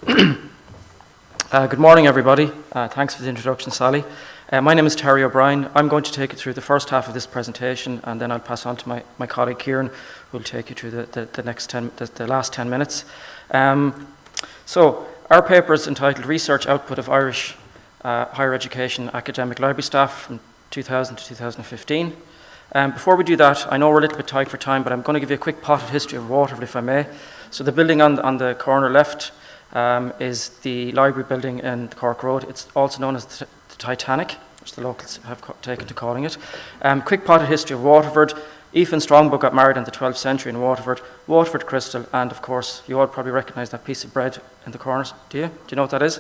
Good morning, everybody. Thanks for the introduction, Sally. My name is Terry O'Brien. I'm going to take you through the first half of this presentation, and then I'll pass on to my colleague Kieran, who will take you through the last 10 minutes. So our paper is entitled Research Output of Irish Higher Education Academic Library Staff from 2000 to 2015. Before we do that, I know we're a little bit tight for time, but I'm going to give you a quick potted history of Waterford, if I may. So the building on the corner left is the library building in Cork Road. It's also known as the Titanic, which the locals have taken to calling it. Quick potted history of Waterford. Ethan Strongbow got married in the 12th century in Waterford. Waterford Crystal, and of course, you all probably recognise that piece of bread in the corners. Do you? Do you know what that is?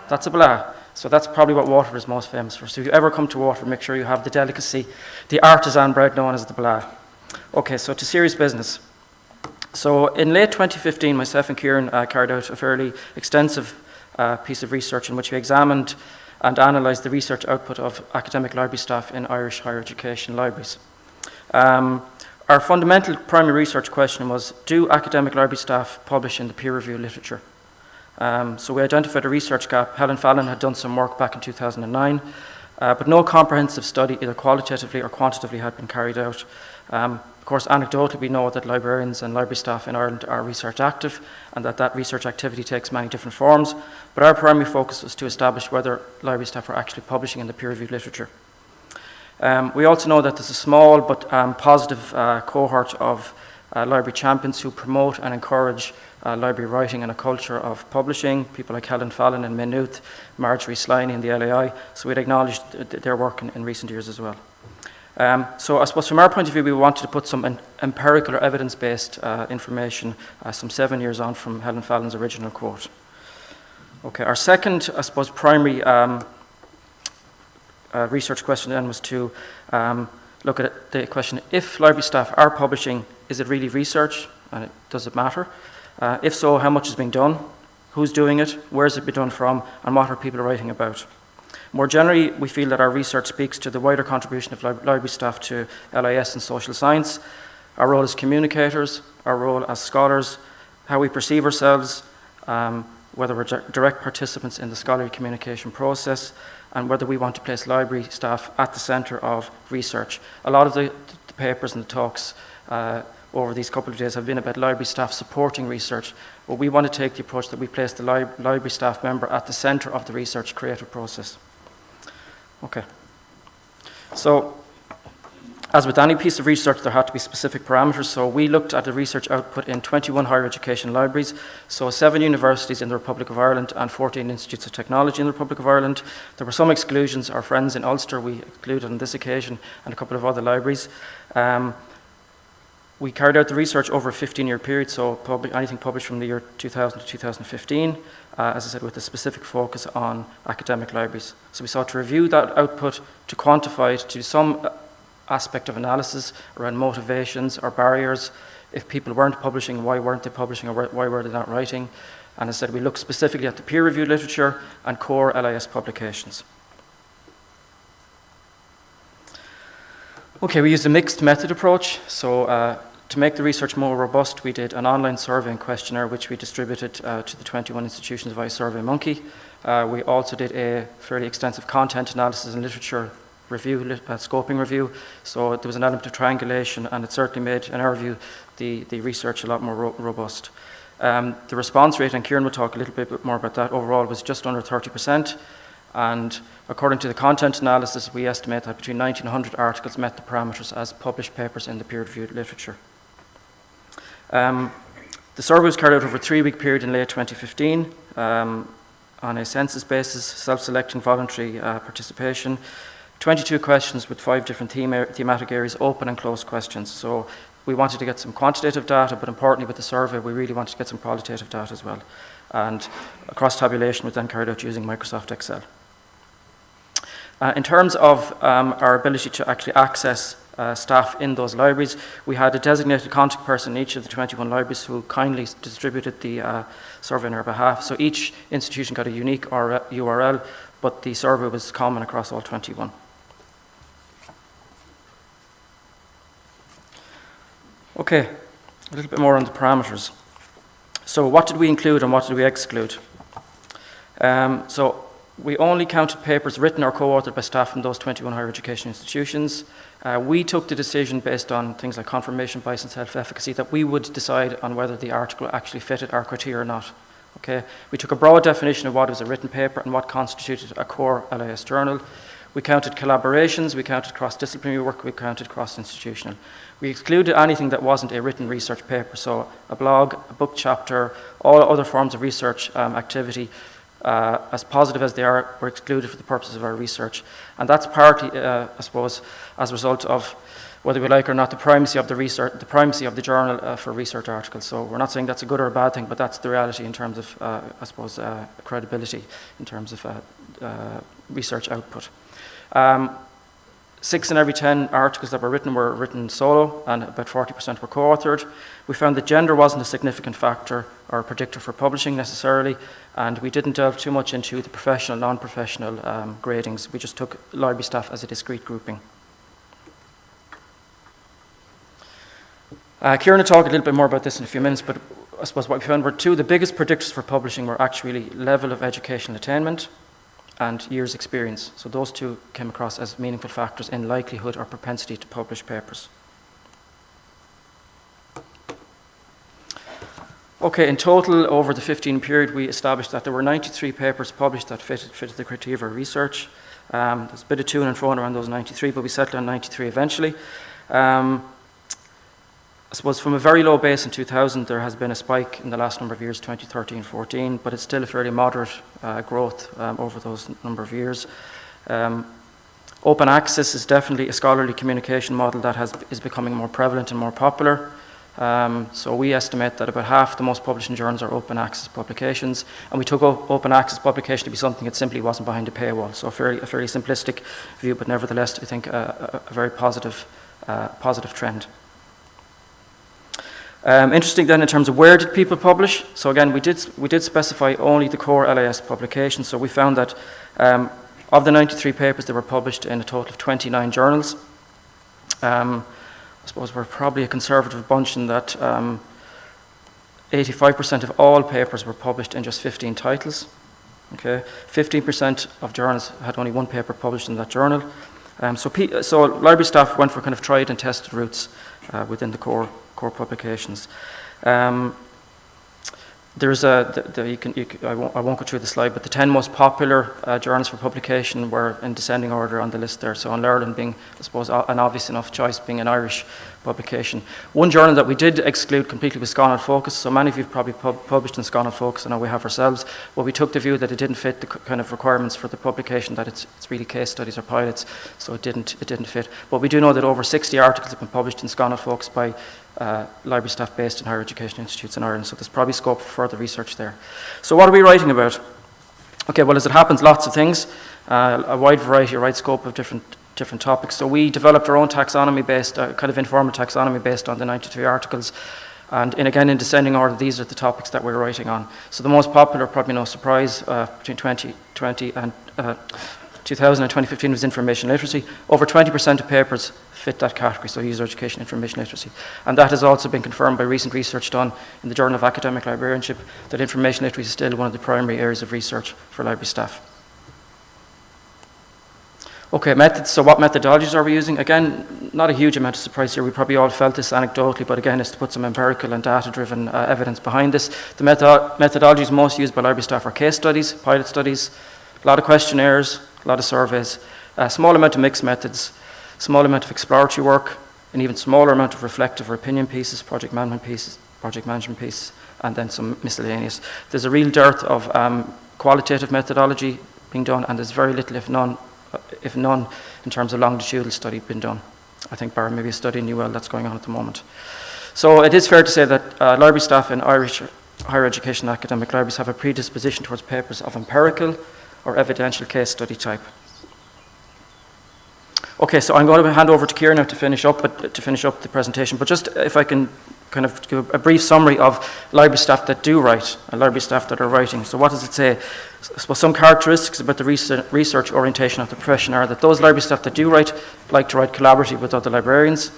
That's a blah. So that's probably what Waterford is most famous for. So if you ever come to Waterford, make sure you have the delicacy, the artisan bread known as the blah. Okay, so to serious business. So in late 2015, myself and Kieran carried out a fairly extensive piece of research in which we examined and analysed the research output of academic library staff in Irish higher education libraries. Our fundamental primary research question was, do academic library staff publish in the peer-reviewed literature? So we identified a research gap. Helen Fallon had done some work back in 2009, but no comprehensive study, either qualitatively or quantitatively, had been carried out. Of course, anecdotally, we know that librarians and library staff in Ireland are research active, and that research activity takes many different forms, but our primary focus was to establish whether library staff are actually publishing in the peer-reviewed literature. We also know that there's a small but positive cohort of library champions who promote and encourage library writing and a culture of publishing, people like Helen Fallon in Maynooth, Marjorie Sliney in the LAI, so we'd acknowledged their work in recent years as well. So I suppose from our point of view, we wanted to put some empirical or evidence-based information some 7 years on from Helen Fallon's original quote. Okay, our second, I suppose, primary research question then was to look at the question, if library staff are publishing, is it really research, and does it matter? If so, how much is being done? Who's doing it? Where is it being done from? And what are people writing about? More generally, we feel that our research speaks to the wider contribution of library staff to LIS and social science, our role as communicators, our role as scholars, how we perceive ourselves, whether we're direct participants in the scholarly communication process, and whether we want to place library staff at the centre of research. A lot of the papers and the talks over these couple of days have been about library staff supporting research, but we want to take the approach that we place the library staff member at the centre of the research creative process. Okay, so as with any piece of research, there had to be specific parameters. So we looked at the research output in 21 higher education libraries, so 7 universities in the Republic of Ireland and 14 institutes of technology in the Republic of Ireland. There were some exclusions. Our friends in Ulster we excluded on this occasion, and a couple of other libraries. We carried out the research over a 15-year period, so anything published from the year 2000 to 2015, as I said, with a specific focus on academic libraries. So we sought to review that output, to quantify it, to do some aspect of analysis around motivations or barriers. If people weren't publishing, why weren't they publishing, or why were they not writing? And as I said, we looked specifically at the peer-reviewed literature and core LIS publications. Okay, we used a mixed method approach. So to make the research more robust, we did an online survey and questionnaire, which we distributed to the 21 institutions via SurveyMonkey. We also did a fairly extensive content analysis and literature review, scoping review. So there was an element of triangulation, and it certainly made, in our view, the research a lot more robust. The response rate, and Kieran will talk a little bit more about that, overall was just under 30%. And according to the content analysis, we estimate that between 90 and 100 articles met the parameters as published papers in the peer-reviewed literature. The survey was carried out over a 3-week period in late 2015 on a census basis, self-selecting voluntary participation. 22 questions with 5 different thematic areas, open and closed questions. So we wanted to get some quantitative data, but importantly with the survey, we really wanted to get some qualitative data as well. And cross-tabulation was then carried out using Microsoft Excel. In terms of our ability to actually access staff in those libraries, we had a designated contact person in each of the 21 libraries who kindly distributed the survey on our behalf. So each institution got a unique URL, but the survey was common across all 21. Okay, a little bit more on the parameters. So what did we include and what did we exclude? So we only counted papers written or co-authored by staff from those 21 higher education institutions. We took the decision based on things like confirmation bias and self-efficacy that we would decide on whether the article actually fitted our criteria or not. Okay? We took a broad definition of what was a written paper and what constituted a core LIS journal. We counted collaborations, we counted cross-disciplinary work, we counted cross-institutional. We excluded anything that wasn't a written research paper, so a blog, a book chapter, all other forms of research activity, as positive as they are, were excluded for the purposes of our research. And that's partly, I suppose, as a result of, whether we like or not, the primacy of the research, the primacy of the journal for research articles. So we're not saying that's a good or a bad thing, but that's the reality in terms of, I suppose, credibility in terms of research output. 6 in every 10 articles that were written solo, and about 40% were co-authored. We found that gender wasn't a significant factor or a predictor for publishing necessarily, and we didn't delve too much into the professional, non-professional gradings. We just took library staff as a discrete grouping. Kieran will talk a little bit more about this in a few minutes, but I suppose what we found were two of the biggest predictors for publishing were actually level of educational attainment and years experience. So those two came across as meaningful factors in likelihood or propensity to publish papers. Okay, in total, over the 15 period, we established that there were 93 papers published that fitted the criteria of our research. There's a bit of to and fro around those 93, but we settled on 93 eventually. I suppose from a very low base in 2000, there has been a spike in the last number of years, 2013-14, but it's still a fairly moderate growth over those number of years. Open access is definitely a scholarly communication model that is becoming more prevalent and more popular. So we estimate that about half the most published in journals are open access publications, and we took open access publication to be something that simply wasn't behind a paywall. So a fairly simplistic view, but nevertheless, I think a very positive trend. Interesting then in terms of where did people publish. So again, we did specify only the core LIS publications. So we found that of the 93 papers, they were published in a total of 29 journals. I suppose we're probably a conservative bunch in that 85% of all papers were published in just 15 titles. Okay, 15% of journals had only one paper published in that journal. So library staff went for kind of tried and tested routes within the core publications. There's I won't go through the slide, but the 10 most popular journals for publication were in descending order on the list there. So on Ireland being, I suppose, an obvious enough choice, being an Irish publication. One journal that we did exclude completely was Conul Focus. So many of you have probably published in Conul Focus, I know we have ourselves, but we took the view that it didn't fit the kind of requirements for the publication, that it's really case studies or pilots, so it didn't fit. But we do know that over 60 articles have been published in Conul Focus by library staff based in higher education institutes in Ireland, so there's probably scope for further research there. So what are we writing about? Okay, well, as it happens, lots of things, a wide variety, a wide scope of different topics. So we developed our own taxonomy based, kind of informal taxonomy based on the 93 articles, and again in descending order, these are the topics that we're writing on. So the most popular, probably no surprise, between 2020 and 2000 and 2015 was information literacy. Over 20% of papers fit that category, so user education, information literacy. And that has also been confirmed by recent research done in the Journal of Academic Librarianship, that information literacy is still one of the primary areas of research for library staff. Okay, methods. So what methodologies are we using? Again, not a huge amount of surprise here. We probably all felt this anecdotally, but again, it's to put some empirical and data-driven evidence behind this. The methodologies most used by library staff are case studies, pilot studies, a lot of questionnaires, a lot of surveys, a small amount of mixed methods, small amount of exploratory work, an even smaller amount of reflective or opinion pieces, project management pieces, and then some miscellaneous. There's a real dearth of qualitative methodology being done, and there's very little, if none, in terms of longitudinal study being done. I think bar maybe a study in UL that's going on at the moment. So it is fair to say that library staff in Irish higher education academic libraries have a predisposition towards papers of empirical or evidential case study type. Okay, so I'm going to hand over to Kieran now to finish up the presentation. But just if I can kind of give a brief summary of library staff that do write and library staff that are writing. So what does it say? I suppose some characteristics about the research orientation of the profession are that those library staff that do write like to write collaboratively with other librarians.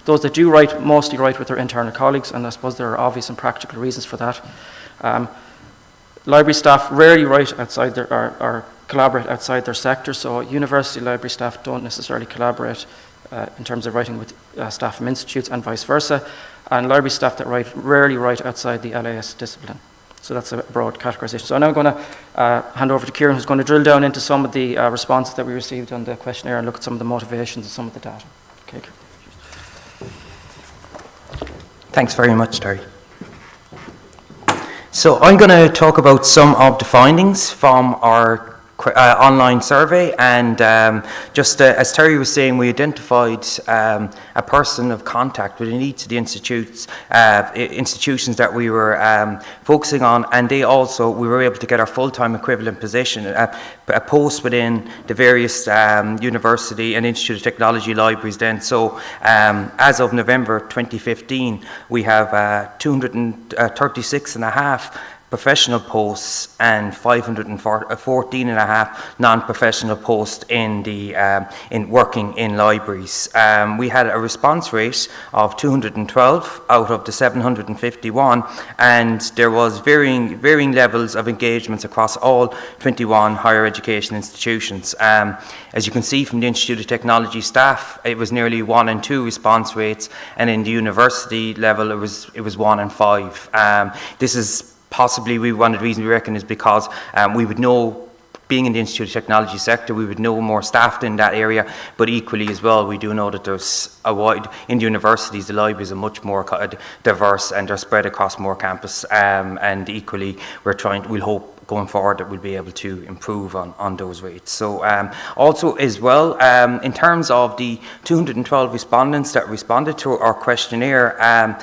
Those that do write mostly write with their internal colleagues, and I suppose there are obvious and practical reasons for that. Library staff rarely write outside their, or collaborate outside their sector, so university library staff don't necessarily collaborate in terms of writing with staff from institutes and vice versa, and library staff that rarely write outside the LIS discipline. So that's a broad categorization. So now I'm going to hand over to Kieran, who's going to drill down into some of the responses that we received on the questionnaire and look at some of the motivations and some of the data. Okay, Kieran. Thanks very much, Terry. So I'm going to talk about some of the findings from our online survey, and just as Terry was saying, we identified a person of contact within each of the institutions that we were focusing on, and we were able to get our full-time equivalent position, a post within the various university and Institute of Technology libraries then. So as of November 2015, we have 236 and a half professional posts and 514 and a half non-professional posts in working in libraries. We had a response rate of 212 out of the 751, and there was varying levels of engagements across all 21 higher education institutions. As you can see from the Institute of Technology staff, it was nearly 1 and 2 response rates, and in the university level it was 1 and 5. This is possibly one of the reasons we reckon is because we would know, being in the Institute of Technology sector, we would know more staff in that area, but equally as well, we do know that there's in the universities, the libraries are much more diverse and they're spread across more campus, and equally we'll hope going forward that we'll be able to improve on those rates. So also as well, in terms of the 212 respondents that responded to our questionnaire,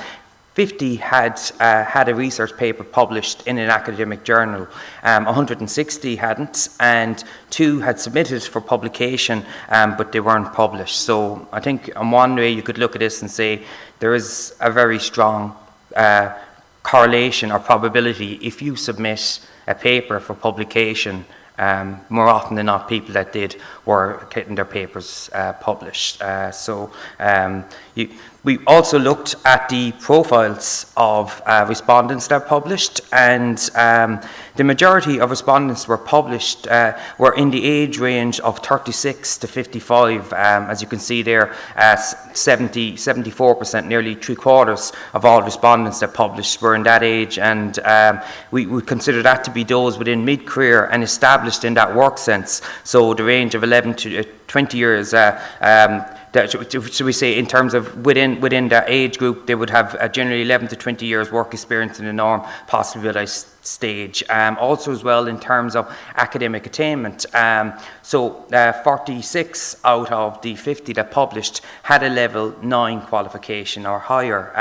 50 had a research paper published in an academic journal, 160 hadn't, and 2 had submitted for publication, but they weren't published. So I think in one way you could look at this and say there is a very strong correlation or probability if you submit a paper for publication. More often than not, people that did were getting their papers published. We also looked at the profiles of respondents that published, and the majority of respondents were published were in the age range of 36 to 55. As you can see there, 74%, nearly 3/4 of all respondents that published were in that age, and we consider that to be those within mid-career and established in that work sense. So the range of 11 to 20 years, should we say, in terms of within that age group, they would have generally 11 to 20 years work experience in the norm, possibly at a stage. Also as well in terms of academic attainment, 46 out of the 50 that published had a level 9 qualification or higher.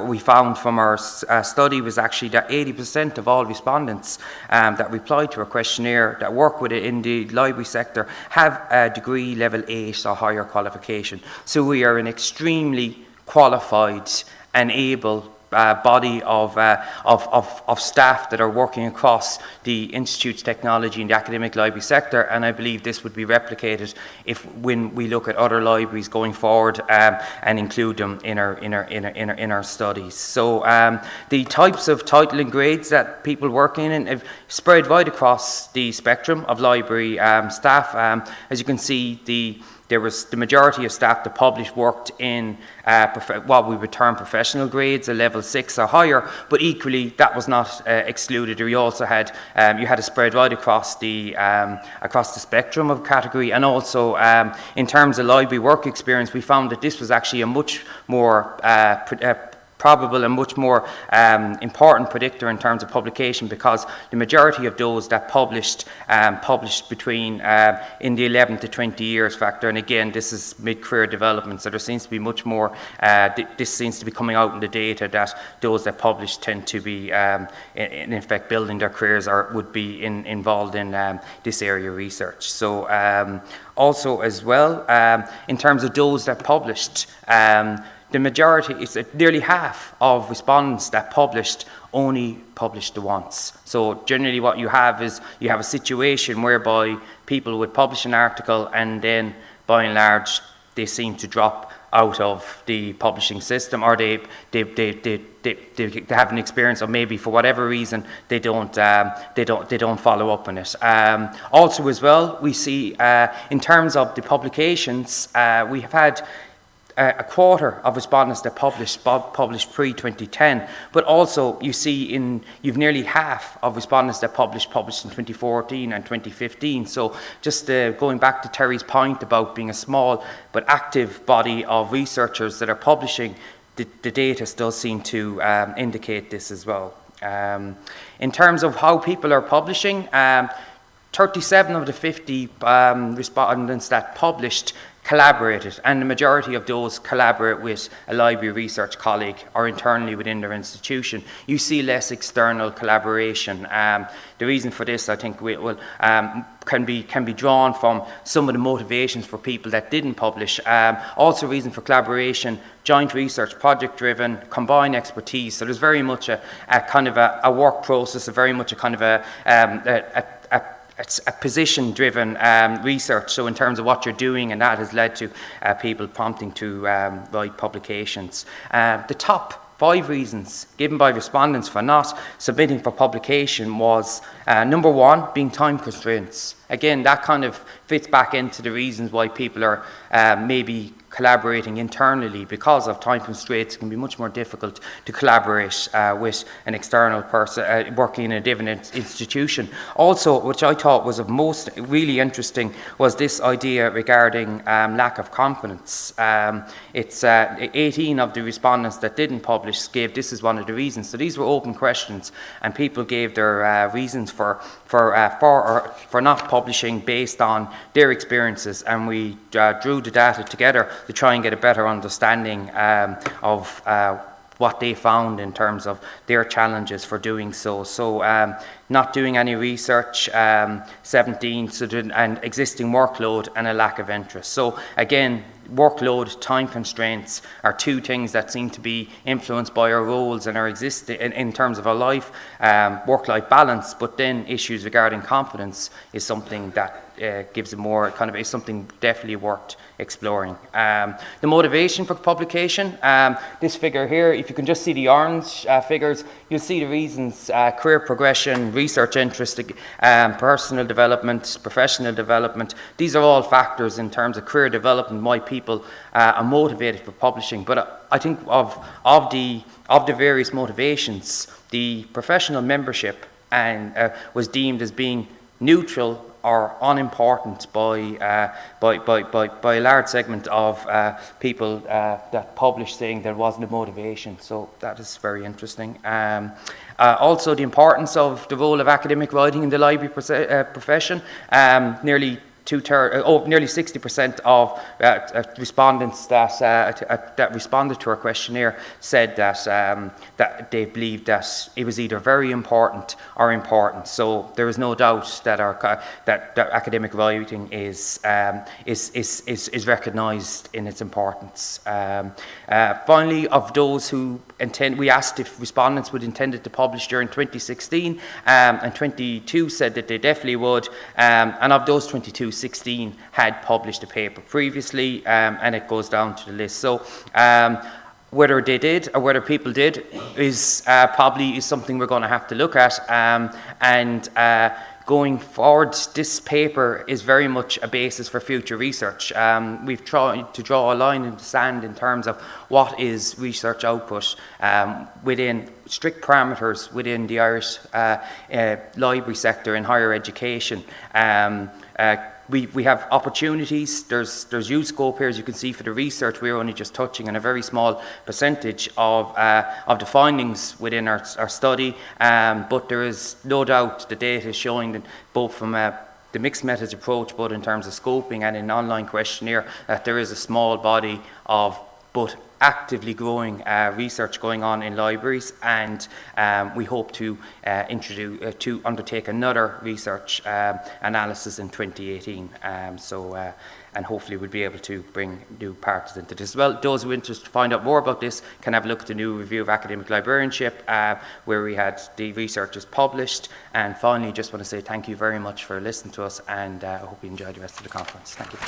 We found from our study was actually that 80% of all respondents that replied to our questionnaire that work with it in the library sector have a degree level 8 or higher qualification. So we are an extremely qualified and able body of staff that are working across the Institute's technology and the academic library sector, and I believe this would be replicated when we look at other libraries going forward and include them in our studies. So the types of title and grades that people work in have spread right across the spectrum of library staff. As you can see, there was the majority of staff that published worked in what we would term professional grades, a level 6 or higher, but equally that was not excluded. We also had you had a spread right across the spectrum of category, and also in terms of library work experience, we found that this was actually a much more probable and much more important predictor in terms of publication, because the majority of those that published between in the 11 to 20 years factor, and again this is mid-career development, so there seems to be much more this seems to be coming out in the data that those that publish tend to be in effect building their careers or would be involved in this area of research. So also as well in terms of those that published, the majority, it's nearly half of respondents that published only published once. So generally what you have is you have a situation whereby people would publish an article and then by and large they seem to drop out of the publishing system, or they have an experience, or maybe for whatever reason they don't follow up on it. Also, as well, we see in terms of the publications, we have had a quarter of respondents that published pre-2010, but also you see you've nearly half of respondents that published in 2014 and 2015. So just going back to Terry's point about being a small but active body of researchers that are publishing, the data still seem to indicate this as well. In terms of how people are publishing, 37 of the 50 respondents that published collaborated, and the majority of those collaborate with a library research colleague or internally within their institution. You see less external collaboration. The reason for this, I think, can be drawn from some of the motivations for people that didn't publish. Also, reason for collaboration: joint research, project-driven, combined expertise. So there's very much a kind of a work process, very much a kind of it's a position-driven research, so in terms of what you're doing, and that has led to people prompting to write publications. The top 5 reasons given by respondents for not submitting for publication was, number 1, being time constraints. Again, that kind of fits back into the reasons why people are maybe collaborating internally. Because of time constraints, it can be much more difficult to collaborate with an external person working in a different institution. Also, which I thought was of most really interesting, was this idea regarding lack of confidence. It's 18 of the respondents that didn't publish gave this as one of the reasons. So these were open questions, and people gave their reasons for not publishing based on their experiences, and we drew the data together to try and get a better understanding of what they found in terms of their challenges for doing so. So not doing any research, 17, and existing workload and a lack of interest. So again, workload, time constraints are 2 things that seem to be influenced by our roles and our existing in terms of our life, work-life balance. But then issues regarding confidence is something that gives it more kind of, is something definitely worth exploring. The motivation for publication, this figure here, if you can just see the orange figures, you'll see the reasons: career progression, research interest, personal development, professional development. These are all factors in terms of career development, why people are motivated for publishing. But I think of the various motivations, the professional membership was deemed as being neutral or unimportant by a large segment of people that published, saying there wasn't a motivation. So that is very interesting. Also, the importance of the role of academic writing in the library profession. Nearly 60% of respondents that responded to our questionnaire said that they believed that it was either very important or important. So there is no doubt that that academic writing is recognised in its importance. Finally, of those who we asked if respondents would intended to publish during 2016, and 22 said that they definitely would, and of those 22, 16 had published a paper previously, and it goes down to the list. So whether they did or whether people did is probably something we're going to have to look at, and going forward, this paper is very much a basis for future research. We've tried to draw a line in the sand in terms of what is research output within strict parameters within the Irish library sector in higher education. We have opportunities. There's huge scope here, as you can see, for the research. We're only just touching on a very small percentage of the findings within our study, but there is no doubt the data is showing that both from the mixed methods approach, both in terms of scoping and in online questionnaire, that there is a small body of both actively growing research going on in libraries, and we hope to undertake another research analysis in 2018. And hopefully we'll be able to bring new parties into this as well. Those who are interested to find out more about this can have a look at the new review of academic librarianship, where we had the researchers published. And finally, just want to say thank you very much for listening to us, and I hope you enjoyed the rest of the conference. Thank you.